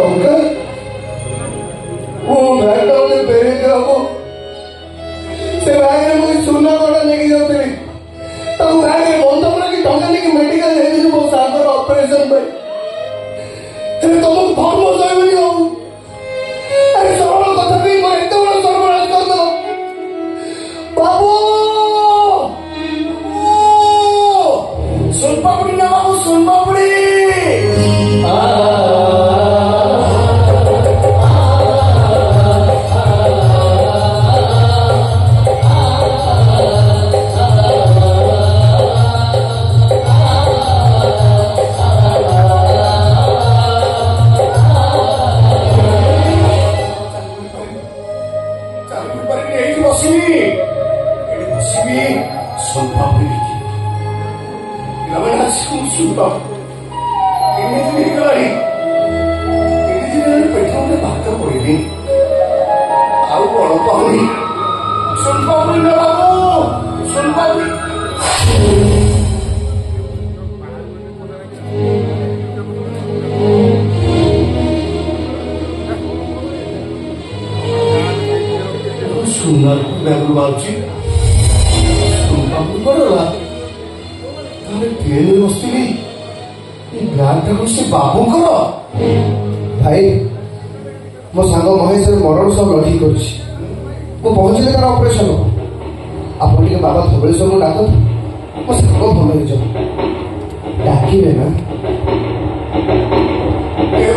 टंका वो बैग उन्हें पेरे को से बैग में कोई सुनना पड़ा नहीं जाते तो बैग में बोलता पड़ा कि टंका नहीं कि मेडिकल है जो वो सागर ऑपरेशन पे तेरे तो मुझ बहुत मजा नहीं हो अरे सरल कथा भी मैं इतना बड़ा सरल कर दो बाबू सुन पापड़ी ना बाबू सुन पापड़ी बाबू करो भाई मो सांग महेश मरण सब लड़ी कर पहुंचले तार ऑपरेशन आप बाबा धवलेश्वर को डाक मो सांग भल हो डाकिबे ना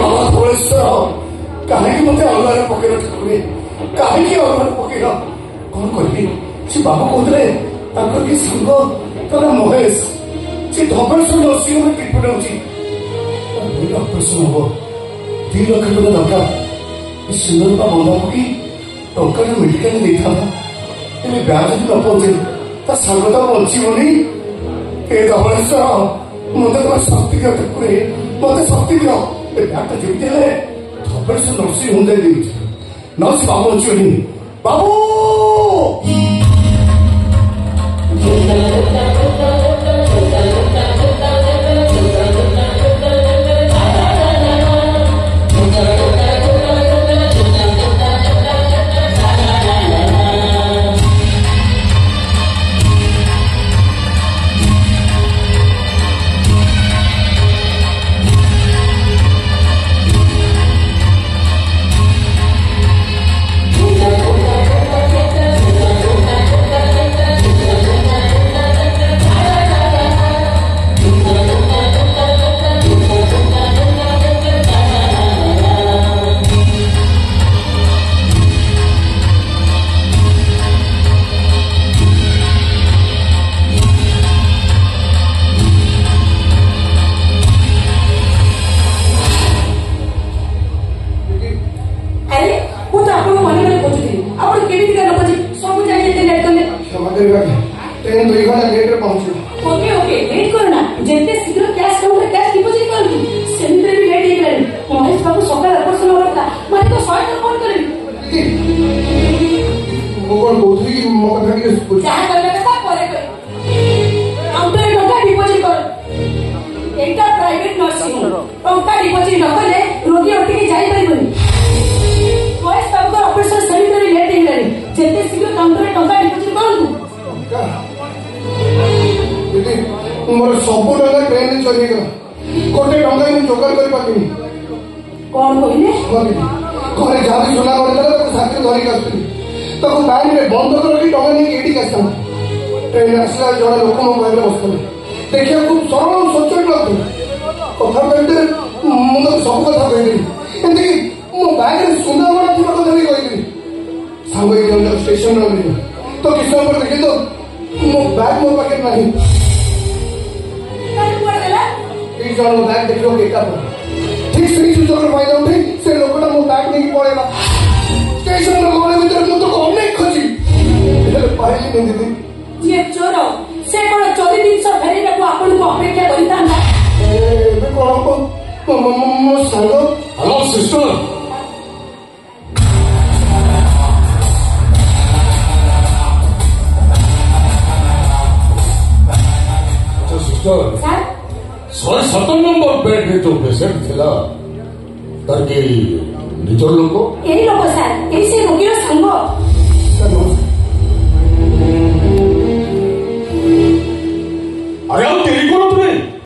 बाबा धवलेश्वर कहीं मत अलग पकड़ कहीं अलग पकड़ कौन करी से बाबा कहते कि सांग महेश से धवलेश्वर नर्सिंग होम ट्रिटमेंट हो ऑपरेशन हम 2 लाख टका दरकार सुंदर का बंधा पकी टंका मेडिकल नहीं था ब्याज न पहुंचे सांग तो बचीबनी ए धवलेश्वर मत तुम शक्ति मत शक्ति दियो ब्याग जमी धवलेश्वर नर्सिंग होम दे नर्स बाबू बचीबनी बाबू मोर सब टका ट्रेन चली गला कोटे टका में जोगाड़ कर पाकिनी कौन कहले घरे जाबी सुना करला तो साथी धरी आसुनी तो बैंक में बंद कर कि टका नहीं एडी कास्ता ट्रेन आसला जण लोक मोबाइल में बसले देखिए खूब सरल सचोट लगत कथा कहते मुझे सब कथा कहली एंती मो बैग में सुंदर बड़ा थी कथा नहीं कहली सांग एक स्टेशन रे तो किस पर देखे तो मो बैग मो पाके नहीं जन बैग देख लो केटा ठीक से सुंदर फायदा उठे से लोकटा मो बैग नहीं पड़ेगा स्टेशन रे गोले भीतर मु तो कौन नहीं खोजी पाइली नहीं दीदी ये चोरो से कोन चोरी दिन सब फेरे को आपन को अपेक्षा करिता ना ए कोन को मो सांग hello sister sir 107 number bed रे तो पेशेंट थिला ତାର କି ନିଜର ଲୋକ ଏଇ ଲୋକ ସାର୍ ଏଇ ସେ ରୋଗୀର ସାଙ୍ଗ